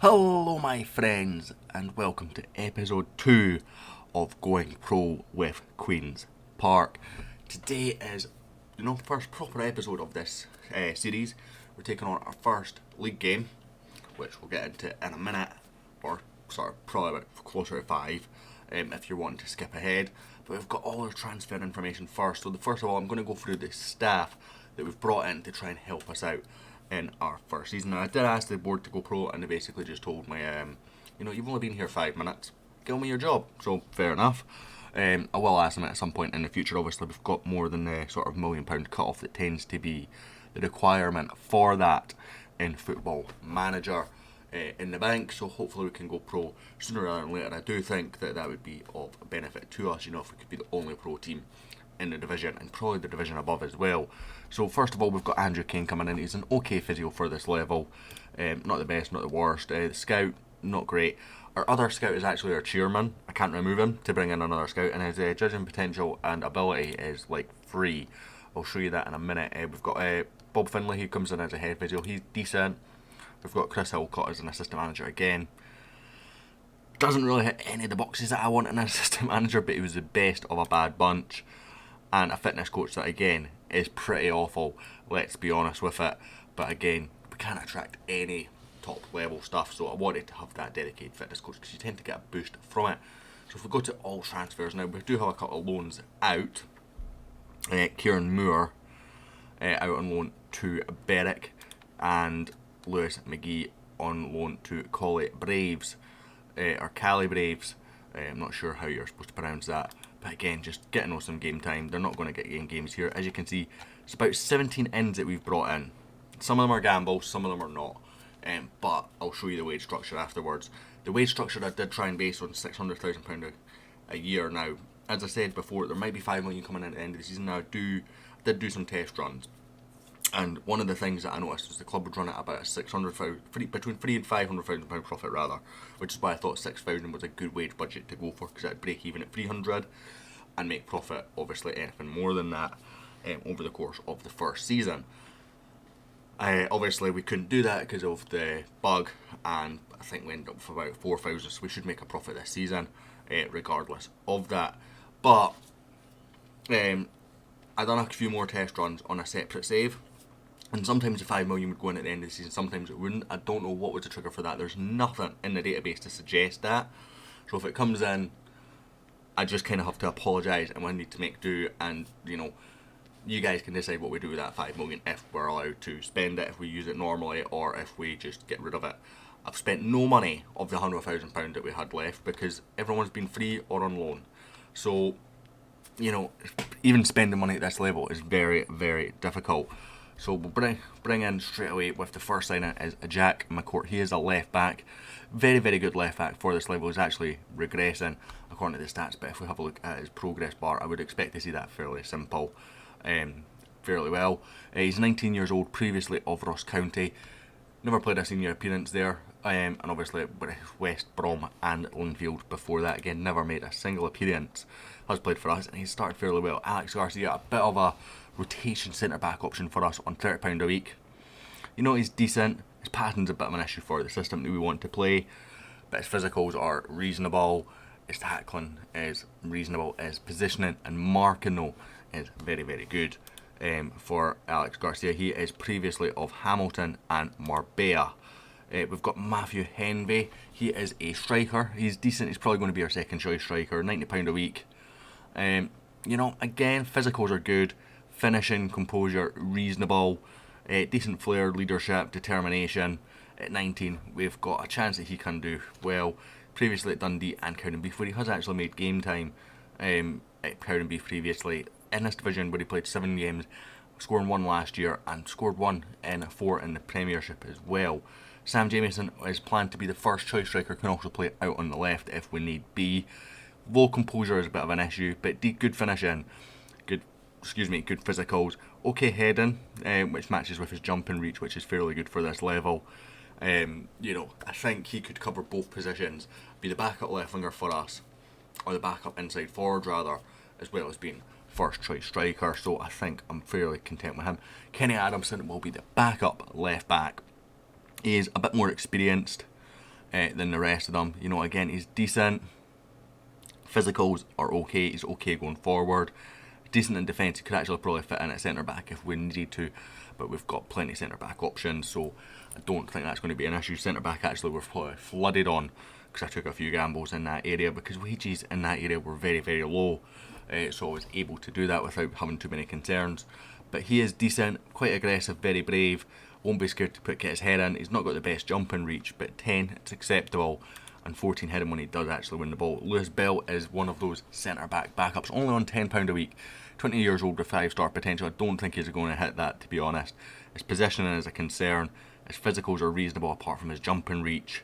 Hello my friends and welcome to episode 2 of Going Pro with Queen's Park. Today is first proper episode of this series. We're taking on our first league game, which we'll get into in a minute, or sort of probably about closer to 5 if you're wanting to skip ahead. But we've got all our transfer information first. So first of all, I'm going to go through the staff that we've brought in to try and help us out in our first season. Now, I did ask the board to go pro, and they basically just told me, you've only been here 5 minutes, get on with your job. So fair enough. I will ask them at some point in the future. Obviously, we've got more than the sort of £1 million cut-off that tends to be the requirement for that in Football Manager in the bank. So hopefully we can go pro sooner rather than later. I do think that would be of benefit to us, if we could be the only pro team in the division, and probably the division above as well. So first of all, we've got Andrew Kane coming in. He's an okay physio for this level, not the best, not the worst. The scout, not great. Our other scout is actually our chairman. I can't remove him to bring in another scout, and his judging potential and ability is like free. I'll show you that in a minute. We've got Bob Finley, who comes in as a head physio. He's decent. We've got Chris Hillcott as an assistant manager again. Doesn't really hit any of the boxes that I want in an assistant manager, but he was the best of a bad bunch. And a fitness coach that, again, is pretty awful, let's be honest with it. But again, we can't attract any top level stuff, so I wanted to have that dedicated fitness coach because you tend to get a boost from it. So if we go to all transfers now, we do have a couple of loans out. Kieran Moore out on loan to Berwick, and Lewis McGee on loan to Collie Braves, or Cali Braves. I'm not sure how you're supposed to pronounce that. But again, just getting us some game time. They're not going to get games here. As you can see, it's about 17 ins that we've brought in. Some of them are gambles, some of them are not. But I'll show you the wage structure afterwards. The wage structure I did try and base on £600,000 a year now. As I said before, there might be 5 million coming in at the end of the season. Now, I did do some test runs. And one of the things that I noticed was the club would run at about a between £300,000 and £500,000 profit rather, which is why I thought 6,000 was a good wage budget to go for, because I'd break even at 300 and make profit, obviously anything more than that, over the course of the first season. Obviously we couldn't do that because of the bug, and I think we ended up with about 4,000, so we should make a profit this season, regardless of that. But I done a few more test runs on a separate save. And sometimes the 5 million would go in at the end of the season, sometimes it wouldn't. I don't know what was the trigger for that. There's nothing in the database to suggest that. So if it comes in, I just kind of have to apologise and we need to make do. And, you guys can decide what we do with that 5 million, if we're allowed to spend it, if we use it normally, or if we just get rid of it. I've spent no money of the £100,000 that we had left because everyone's been free or on loan. So, even spending money at this level is very, very difficult. So we'll bring in straight away with the first signing is Jack Mccourt. He is a left back, very, very good left back for this level. He's actually regressing according to the stats, but if we have a look at his progress bar, I would expect to see that fairly simple, fairly well. He's 19 years old, previously of Ross County, never played a senior appearance there, and obviously West Brom and Linfield before that. Again, never made a single appearance, has played for us, and he's started fairly well. Alex Garcia, a bit of a rotation centre-back option for us on £30 a week. He's decent. His passing's a bit of an issue for the system that we want to play, but his physicals are reasonable, his tackling is reasonable, his positioning and marking though is very, very good for Alex Garcia. He is previously of Hamilton and Marbella. We've got Matthew Henvey. He is a striker. He's decent. He's probably going to be our second choice striker. £90 a week. Again, physicals are good. Finishing, composure, reasonable, decent flair, leadership, determination. At 19, we've got a chance that he can do well. Previously at Dundee and Cowdenbeath, where he has actually made game time at Cowdenbeath previously. In this division, where he played 7 games, scoring 1 last year, and scored 1 in 4 in the Premiership as well. Sam Jamieson is planned to be the first choice striker, can also play out on the left if we need be. Low composure is a bit of an issue, but good finishing. Good physicals, okay heading, which matches with his jumping reach, which is fairly good for this level. I think he could cover both positions, be the backup left winger for us, or the backup inside forward rather, as well as being first choice striker, so I think I'm fairly content with him. Kenny Adamson will be the backup left back. He is a bit more experienced, than the rest of them. You know, again, he's decent. Physicals are okay. He's okay going forward. Decent in defence. He could actually probably fit in at centre back if we needed to, but we've got plenty of centre back options, so I don't think that's going to be an issue. Centre back actually we're probably flooded on because I took a few gambles in that area because wages in that area were very, very low, so I was able to do that without having too many concerns. But he is decent, quite aggressive, very brave, won't be scared to get his head in. He's not got the best jumping reach, but 10, it's acceptable, and 14 hit him when he does actually win the ball. Lewis Bell is one of those centre-back backups, only on £10 a week, 20 years old with 5-star potential. I don't think he's going to hit that, to be honest. His positioning is a concern, his physicals are reasonable apart from his jumping reach,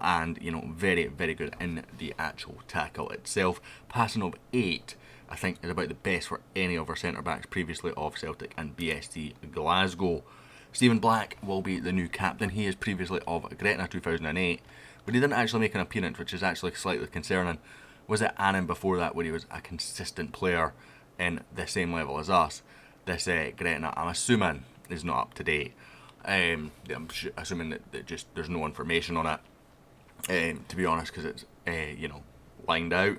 and, you know, very, very good in the actual tackle itself. Passing of 8, I think, is about the best for any of our centre-backs previously of Celtic and BSC Glasgow. Stephen Black will be the new captain. He is previously of Gretna 2008, but he didn't actually make an appearance, which is actually slightly concerning. Was it Annan before that where he was a consistent player in the same level as us? This Gretna, I'm assuming, is not up to date. I'm assuming that just there's no information on it, to be honest, because it's lined out,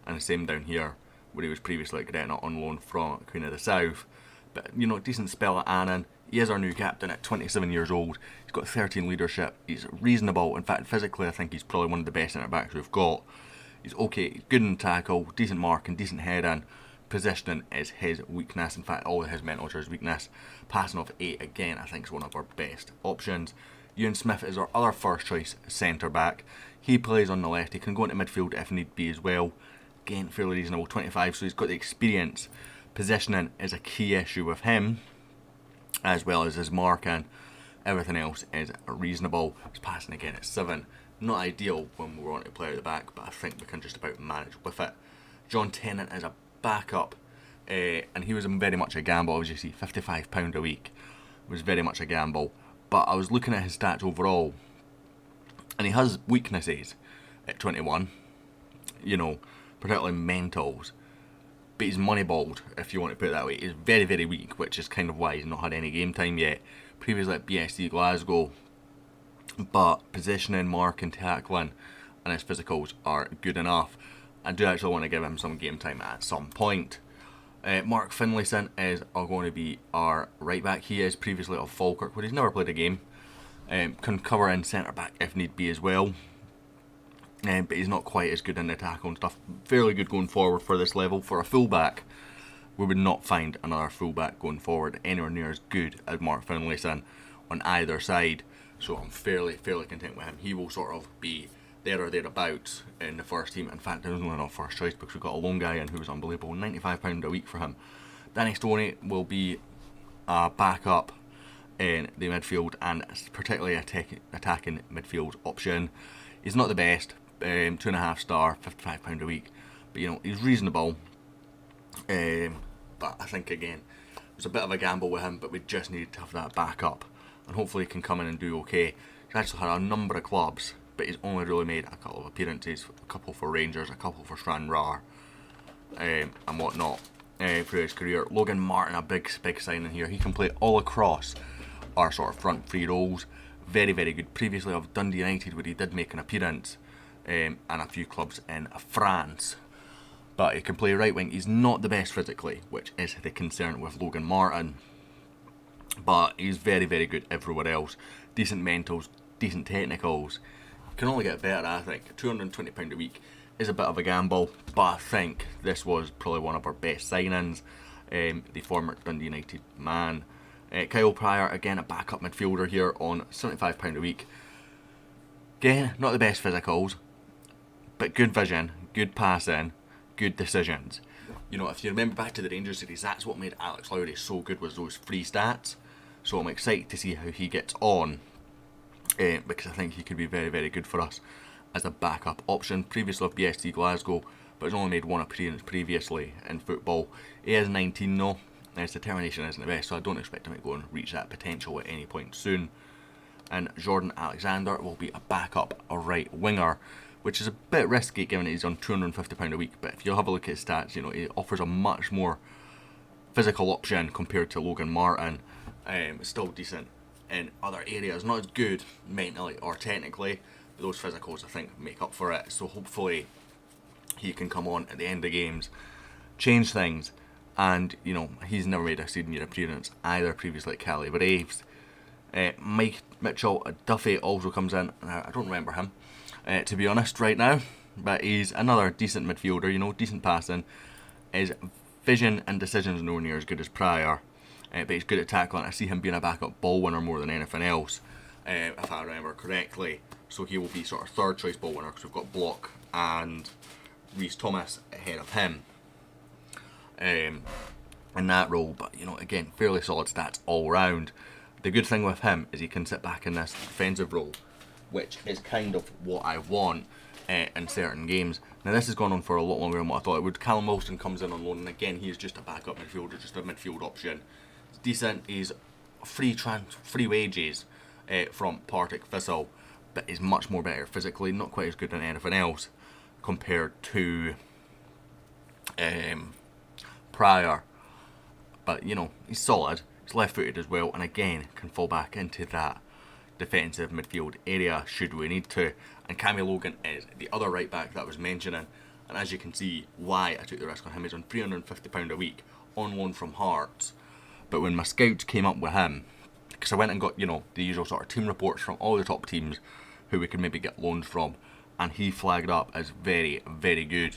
and the same down here where he was previously at Gretna on loan from Queen of the South. But, you know, decent spell at Annan. He is our new captain at 27 years old. He's got 13 leadership. He's reasonable. In fact, physically, I think he's probably one of the best centre-backs we've got. He's okay. He's good in tackle, decent marking, decent head in. Positioning is his weakness. In fact, all of his mentals are his weakness. Passing off 8, again, I think is one of our best options. Ewan Smith is our other first choice centre-back. He plays on the left. He can go into midfield if need be as well. Again, fairly reasonable, 25, so he's got the experience. Positioning is a key issue with him, as well as his marking. Everything else is reasonable. His passing again at 7. Not ideal when we want to play at the back, but I think we can just about manage with it. John Tennant is a backup, and he was very much a gamble. As you see, £55 a week was very much a gamble. But I was looking at his stats overall, and he has weaknesses at 21, you know, particularly mentals. But he's moneyballed, if you want to put it that way. He's very, very weak, which is kind of why he's not had any game time yet. Previously at BSC Glasgow, but positioning, marking, tackling, and his physicals are good enough. I do actually want to give him some game time at some point. Mark Finlayson is going to be our right back. He is previously of Falkirk, where he's never played a game. Can cover in centre back if need be as well. But he's not quite as good in the tackle and stuff. Fairly good going forward for this level. For a fullback, we would not find another fullback going forward anywhere near as good as Mark Finlayson on either side. So I'm fairly content with him. He will sort of be there or thereabouts in the first team. In fact, there was only enough first choice because we've got a lone guy in who was unbelievable. £95 a week for him. Danny Stoney will be a backup in the midfield and particularly attacking midfield option. He's not the best. 2.5 star, £55 a week, but you know, he's reasonable. But I think again, it was a bit of a gamble with him, but we just needed to have that backup, and hopefully he can come in and do okay. He's actually had a number of clubs, but he's only really made a couple of appearances, a couple for Rangers, a couple for Stranraer, and whatnot through his career. Logan Martin, a big signing here. He can play all across our sort of front three roles. Very, very good. Previously of Dundee United, where he did make an appearance. And a few clubs in France, but he can play right wing. He's not the best physically, which is the concern with Logan Martin, but he's very, very good everywhere else. Decent mentals, decent technicals. Can only get better, I think. £220 a week is a bit of a gamble, but I think this was probably one of our best signings. The former Dundee United man. Kyle Pryor, again a backup midfielder here on £75 a week. Again, not the best physicals, but good vision, good passing, good decisions. You know, if you remember back to the Rangers series, that's what made Alex Lowry so good, was those free stats. So I'm excited to see how he gets on, because I think he could be very, very good for us as a backup option. Previously of BSC Glasgow, but has only made one appearance previously in football. He is 19 though, and his determination isn't the best, so I don't expect him to go and reach that potential at any point soon. And Jordan Alexander will be a backup, a right winger, which is a bit risky given that he's on £250 a week. But if you have a look at his stats, you know, he offers a much more physical option compared to Logan Martin. Still decent in other areas, not as good mentally or technically, But those physicals, I think, make up for it. So hopefully he can come on at the end of games, change things. And, you know, he's never made a senior appearance either previously at Cali Braves. Mike Mitchell Duffy also comes in. I don't remember him, to be honest, right now. But he's another decent midfielder, you know, decent passing. His vision and decisions nowhere near as good as prior. But he's good at tackling. I see him being a backup ball winner more than anything else, if I remember correctly. So he will be sort of third choice ball winner because we've got Block and Reece Thomas ahead of him in that role. But, you know, again, fairly solid stats all round. The good thing with him is he can sit back in this defensive role, which is kind of what I want in certain games. Now, this has gone on for a lot longer than what I thought it would. Callum Wilson comes in on loan, and again, he is just a backup midfielder, just a midfield option. He's decent. He's free wages from Partick Thistle, but he's much more better physically, not quite as good than anything else compared to prior. But, you know, he's solid. He's left-footed as well, and again, can fall back into that defensive midfield area should we need to. And Cammy Logan is the other right back that I was mentioning, and as you can see why I took the risk on him. He's on £350 a week on loan from Hearts. But when my scouts came up with him, because I went and got, you know, the usual sort of team reports from all the top teams who we could maybe get loans from, and he flagged up as very, very good.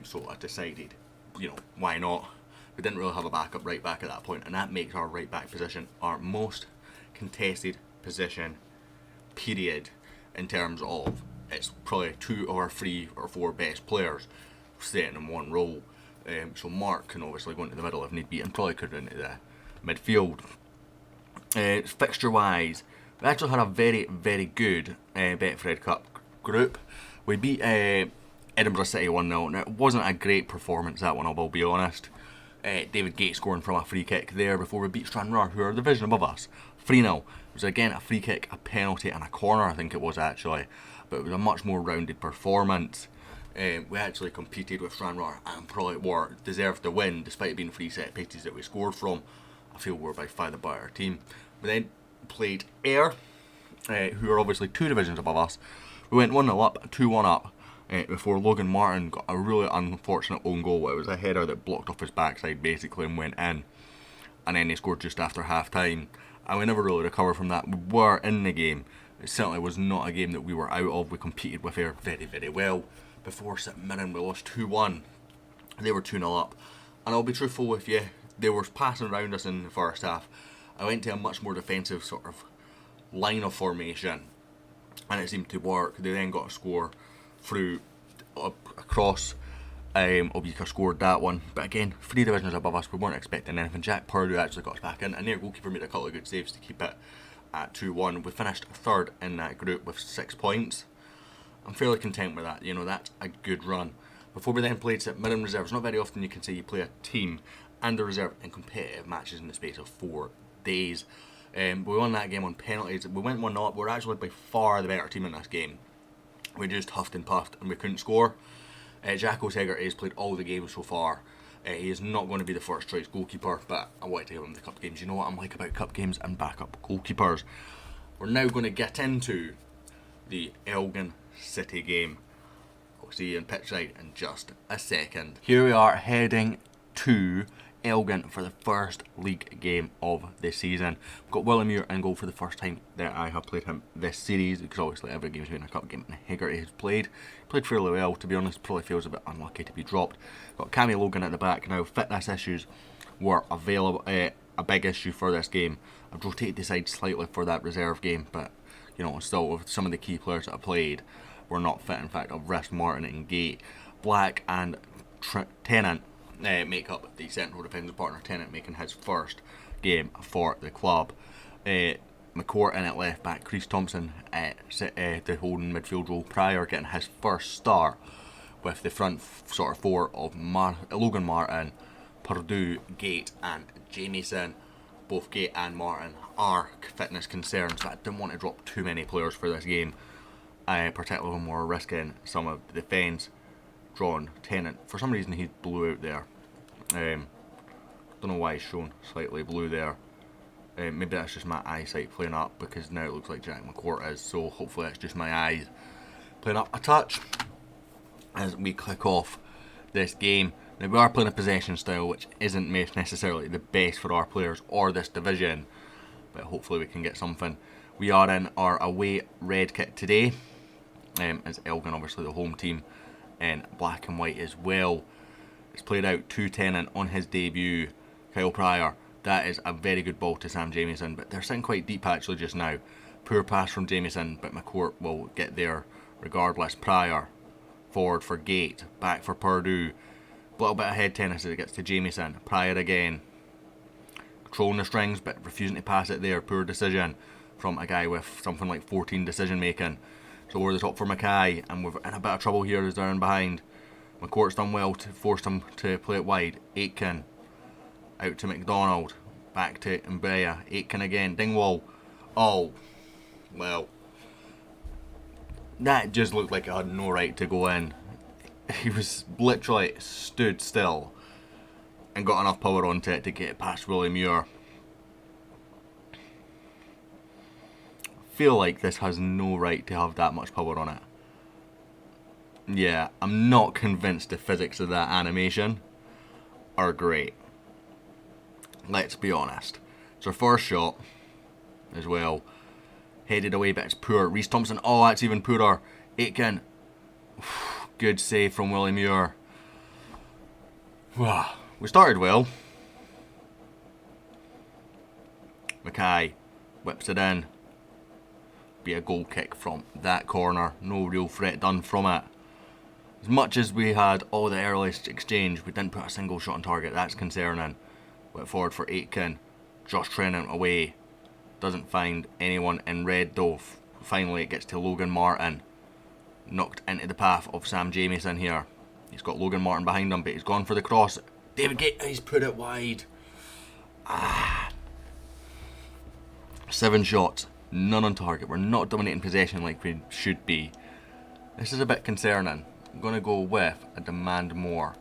So I decided, you know, why not? We didn't really have a backup right back at that point, and that makes our right back position our most contested position, period, in terms of it's probably 2 of our 3 or 4 best players sitting in one role. So Mark can obviously go into the middle if need be, and probably could go into the midfield. Fixture wise, we actually had a very, very good Betfred Cup group. We beat Edinburgh City 1-0. Now, it wasn't a great performance, that one, I will be honest. David Gates scoring from a free kick there before we beat Stranraer, who are the division above us, 3-0. It was again a free kick, a penalty and a corner, I think it was actually. But it was a much more rounded performance. We actually competed with Stranraer and probably deserved to win, despite it being 3 set pieces that we scored from. I feel we're by far the better team. We then played Ayr, who are obviously 2 divisions above us. We went 1-0 up, 2-1 up, before Logan Martin got a really unfortunate own goal. It was a header that blocked off his backside basically and went in. And then he scored just after half time. And we never really recovered from that. We were in the game. It certainly was not a game that we were out of. We competed with Ayr very, very well. Before St Mirren, we lost 2-1. They were 2-0 up. And I'll be truthful with you, they were passing around us in the first half. I went to a much more defensive sort of line of formation, and it seemed to work. They then got a score through across. Obika scored that one, but again, 3 divisions above us, we weren't expecting anything. Jack Purdue actually got us back in, and their goalkeeper made a couple of good saves to keep it at 2-1. We finished 3rd in that group with 6 points. I'm fairly content with that, you know, that's a good run. Before we then played St Mirren Reserves, not very often you can say you play a team and a reserve in competitive matches in the space of 4 days. We won that game on penalties. We went 1-0 up. We were actually by far the better team in this game. We just huffed and puffed and we couldn't score. Jack O'Seger has played all the games so far. He is not going to be the first choice goalkeeper, but I wanted to give him the cup games. You know what I'm like about cup games and backup goalkeepers. We're now going to get into the Elgin City game. I'll see you in pitch side in just a second. Here we are heading to Elgin for the first league game of the season. We've got Willie Muir in goal for the first time that I have played him this series, because obviously every game's been a cup game and Hegarty has played fairly well, to be honest. Probably feels a bit unlucky to be dropped. Got Cammy Logan at the back. Now, fitness issues were available, a big issue for this game. I've rotated the side slightly for that reserve game, but you know, still with some of the key players that I played were not fit. In fact, I've risked Martin and Gate. Black and Tennant make up the central defensive partner. Tennant making his first game for the club. Mccourt in at left back. Reece Thompson the holding midfield role. Prior getting his first start with the front sort of 4 of Logan Martin, Purdue, Gate and Jamieson. Both Gate and Martin are fitness concerns, but I didn't want to drop too many players for this game, particularly when we're risking some of the defence. Drawn Tennant, for some reason he blew out there. Don't know why he's shown slightly blue there. Maybe that's just my eyesight playing up, because now it looks like Jack Mccourt is, so hopefully it's just my eyes playing up a touch as we kick off this game. Now, we are playing a possession style, which isn't necessarily the best for our players or this division, but hopefully we can get something. We are in our away red kit today, as Elgin, obviously the home team, in black and white as well. It's played out to Tennant on his debut. Kyle Pryor, that is a very good ball to Sam Jamieson, but they're sitting quite deep actually just now. Poor pass from Jamieson, but Mccourt will get there regardless. Pryor, forward for Gate, back for Purdue. A little bit ahead tennis as it gets to Jamieson. Pryor again, controlling the strings but refusing to pass it there. Poor decision from a guy with something like 14 decision making. So over the top for Mackay, and we're in a bit of trouble here as they're in behind. McCourt's done well to force them to play it wide. Aitken out to McDonald, back to Mbea. Aitken again, Dingwall. Oh, well, that just looked like it had no right to go in. He was literally stood still and got enough power onto it to get it past Willie Muir. I feel like this has no right to have that much power on it. Yeah, I'm not convinced the physics of that animation are great. Let's be honest. It's our first shot as well. Headed away, but it's poor. Reece Thompson, oh, that's even poorer. Aitken, good save from Willie Muir. We started well. Mackay whips it in. Be a goal kick from that corner. No real threat done from it. As much as we had all the earliest exchange, we didn't put a single shot on target. That's concerning. Went forward for Aitken. Josh Tennant away. Doesn't find anyone in red though. Finally it gets to Logan Martin. Knocked into the path of Sam Jamieson here. He's got Logan Martin behind him, but he's gone for the cross. David Gate, he's put it wide. 7 shots, none on target. We're not dominating possession like we should be. This is a bit concerning. I'm going to go with a demand more,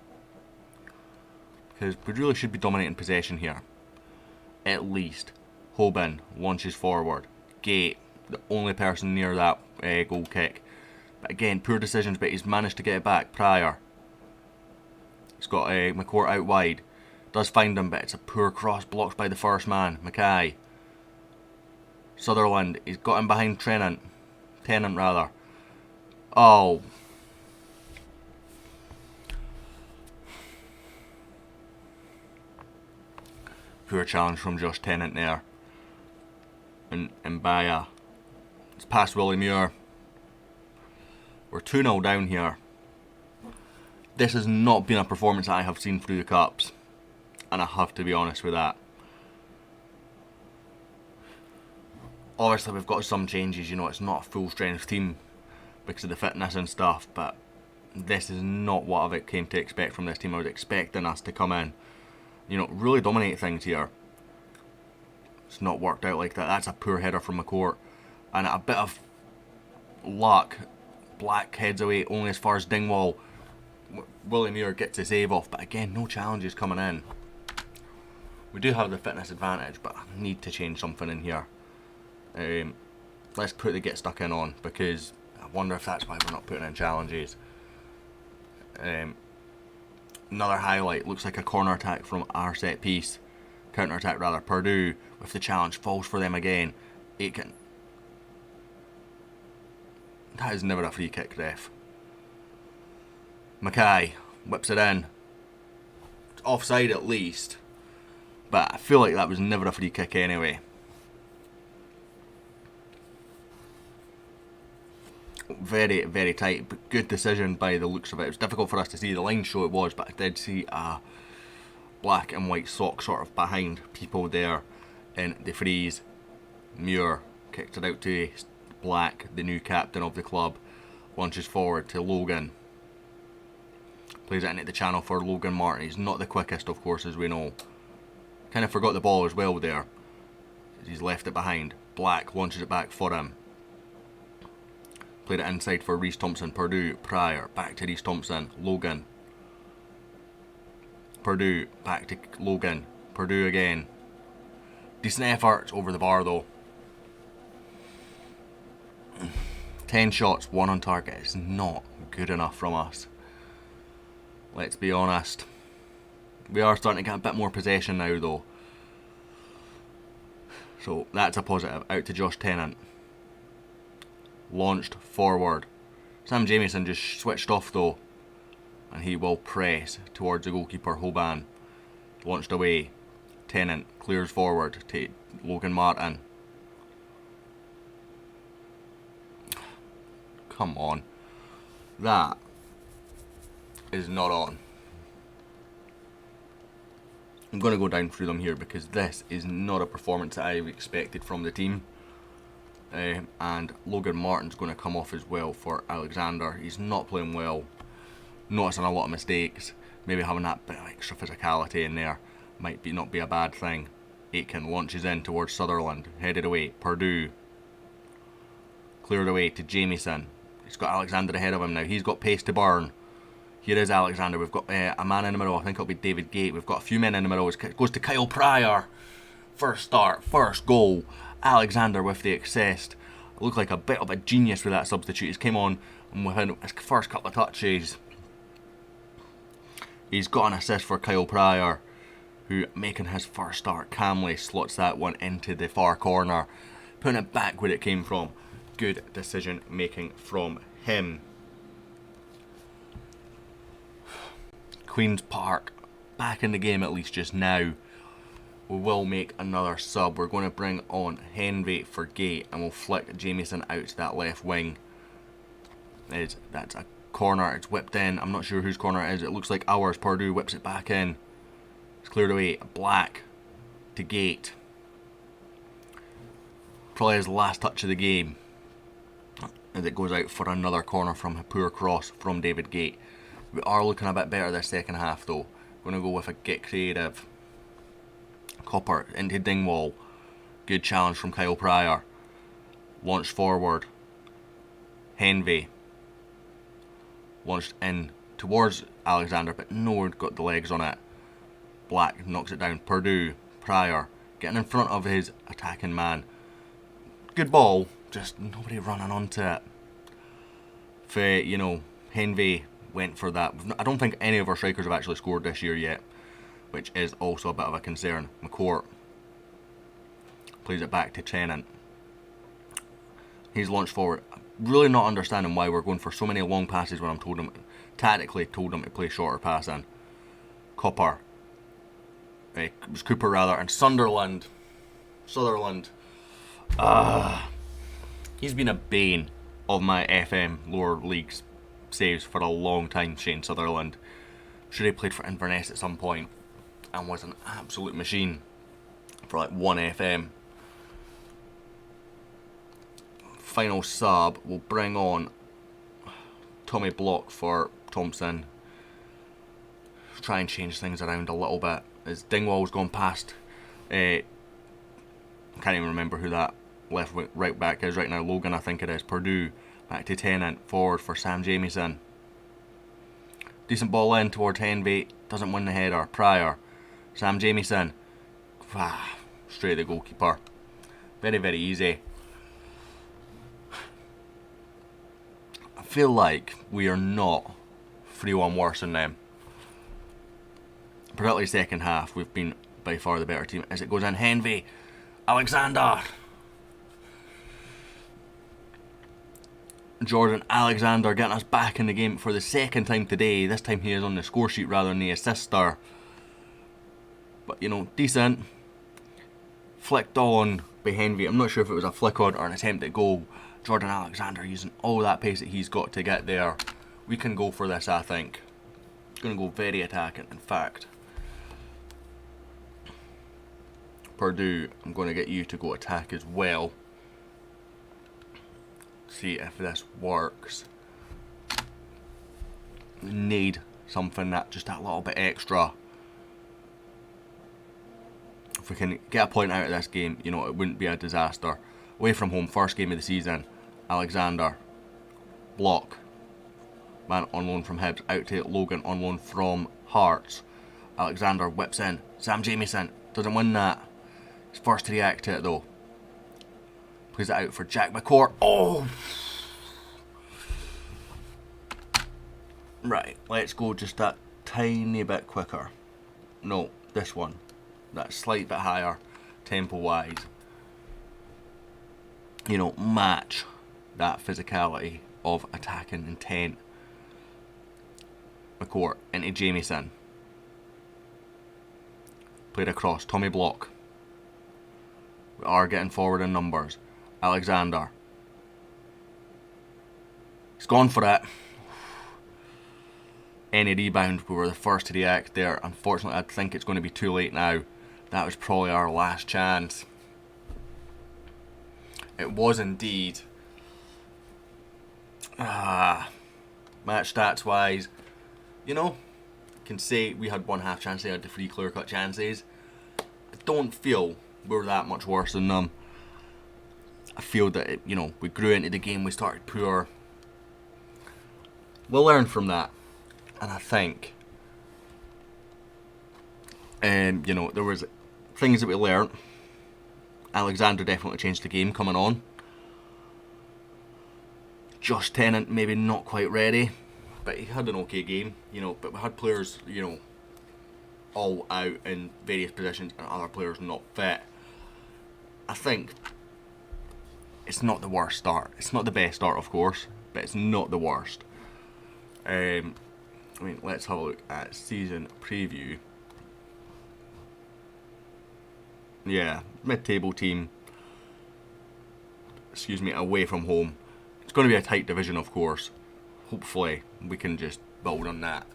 because we really should be dominating possession here. At least. Hoban launches forward. Gate, the only person near that goal kick. But again, poor decisions, but he's managed to get it back. Pryor. He's got Mccourt out wide. Does find him, but it's a poor cross, blocked by the first man. Mackay. Sutherland, he's got him behind Tennant. Oh. Poor challenge from Josh Tennant there. And Mbaya. It's past Willie Muir. We're 2-0 down here. This has not been a performance I have seen through the Cups, and I have to be honest with that. Obviously we've got some changes, you know, it's not a full strength team because of the fitness and stuff, but this is not what I came to expect from this team. I was expecting us to come in, you know, really dominate things here. It's not worked out like that. That's a poor header from Mccourt, and a bit of luck. Black heads away only as far as Dingwall. Willie Muir gets the save off, but again, no challenges coming in. We do have the fitness advantage, but I need to change something in here. Let's put the get stuck in on, because I wonder if that's why we're not putting in challenges. Another highlight, looks like a corner attack from our set piece. Counter attack rather. Purdue with the challenge, falls for them again. Aitken. That is never a free kick, ref. Mackay whips it in. It's offside at least, but I feel like that was never a free kick anyway. Very, very tight, but good decision by the looks of it. It was difficult for us to see. The line show it was, but I did see a black and white sock sort of behind people there in the freeze. Muir kicked it out to Black, the new captain of the club. Launches forward to Logan. Plays it into the channel for Logan Martin. He's not the quickest, of course, as we know. Kind of forgot the ball as well there. He's left it behind. Black launches it back for him. Played it inside for Reece Thompson. Purdue, Pryor, back to Reece Thompson. Logan. Purdue, back to Logan. Purdue again. Decent effort over the bar though. 10 shots, 1 on target is not good enough from us. Let's be honest. We are starting to get a bit more possession now though. So that's a positive. Out to Josh Tennant. Launched forward. Sam Jamieson just switched off though. And he will press towards the goalkeeper, Hoban. Launched away. Tennant clears forward to Logan Martin. Come on. That is not on. I'm going to go down through them here because this is not a performance that I expected from the team. And Logan Martin's going to come off as well for Alexander. He's not playing well. Noticing a lot of mistakes. Maybe having that bit of extra physicality in there might not be a bad thing. Aitken launches in towards Sutherland. Headed away. Purdue. Cleared away to Jamieson. He's got Alexander ahead of him now. He's got pace to burn. Here is Alexander. We've got a man in the middle. I think it'll be David Gate. We've got a few men in the middle. It goes to Kyle Pryor. First start. First goal. Alexander with the assist. Looked like a bit of a genius with that substitute. He's came on and within his first couple of touches, he's got an assist for Kyle Pryor, who, making his first start calmly, slots that one into the far corner, putting it back where it came from. Good decision making from him. Queen's Park back in the game at least just now. We will make another sub. We're going to bring on Henry for Gate and we'll flick Jamieson out to that left wing. That's a corner. It's whipped in. I'm not sure whose corner it is. It looks like ours. Purdue whips it back in. It's cleared away. Black to Gate. Probably his last touch of the game. As it goes out for another corner from a poor cross from David Gate. We are looking a bit better this second half though. We're going to go with a get creative. Copper into Dingwall. Good challenge from Kyle Pryor. Launched forward. Henvey. Launched in towards Alexander, but no one got the legs on it. Black knocks it down. Purdue. Pryor. Getting in front of his attacking man. Good ball. Just nobody running onto it. Henvey went for that. I don't think any of our strikers have actually scored this year yet, which is also a bit of a concern. Mccourt plays it back to Tennant. He's launched forward. Really not understanding why we're going for so many long passes when I'm tactically told him to play shorter passing. Copper. It was Cooper rather, and Sutherland. He's been a bane of my FM lower leagues saves for a long time, Shane Sutherland. Sure, he played for Inverness at some point and was an absolute machine for like 1FM. Final sub, we'll bring on Tommy Block for Thompson. Try and change things around a little bit. As Dingwall's gone past, I can't even remember who that right back is right now. Logan, I think it is. Purdue, back to Tennant, forward for Sam Jamieson. Decent ball in towards Henvey, doesn't win the header. Pryor, Sam Jamieson, straight at the goalkeeper. Very, very easy. I feel like we are not 3-1 worse than them. Particularly second half, we've been by far the better team. As it goes in, Henvey, Alexander. Jordan Alexander getting us back in the game for the second time today. This time he is on the score sheet rather than the assister. But decent. Flicked on by Henvey. I'm not sure if it was a flick on or an attempt at goal. Jordan Alexander using all that pace that he's got to get there. We can go for this, I think. Going to go very attacking, in fact. Purdue, I'm going to get you to go attack as well. See if this works. Need something just that little bit extra. If we can get a point out of this game, it wouldn't be a disaster. Away from home, first game of the season. Alexander. Block. Man on loan from Hibs. Out to Logan on loan from Hearts. Alexander whips in. Sam Jamieson doesn't win that. He's first to react to it though. Plays it out for Jack Mccourt. Oh! Right, let's go just that tiny bit quicker. No, this one. That slight bit higher, tempo-wise. You know, match that physicality of attacking intent. Mccourt into Jamieson. Played across. Tommy Block. We are getting forward in numbers. Alexander. He's gone for it. Any rebound, we were the first to react there. Unfortunately, I think it's going to be too late now. That was probably our last chance. It was indeed. Match stats wise, you know, can say we had one half chance, they had the three clear cut chances. I don't feel we were that much worse than them. I feel that, you know, we grew into the game, we started poor. We'll learn from that. And I think, you know, there was things that we learnt. Alexander definitely changed the game coming on. Josh Tennant maybe not quite ready, but he had an okay game, you know, but we had players, you know, all out in various positions and other players not fit. I think it's not the worst start. It's not the best start, of course, but it's not the worst. I mean, let's have a look at season preview. Yeah, mid-table team. Excuse me, away from home. It's going to be a tight division, of course. Hopefully, we can just build on that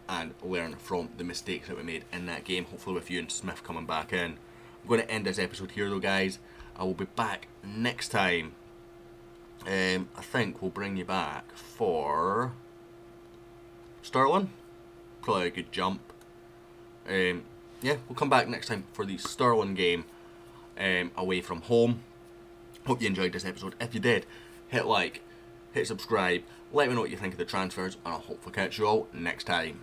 and learn from the mistakes that we made in that game. Hopefully, with you and Smith coming back in. I'm going to end this episode here, though, guys. I will be back next time. I think we'll bring you back for Sterling. Probably a good jump. Yeah, we'll come back next time for the Sterling game away from home. Hope you enjoyed this episode. If you did, hit like, hit subscribe, let me know what you think of the transfers, and I'll hopefully catch you all next time.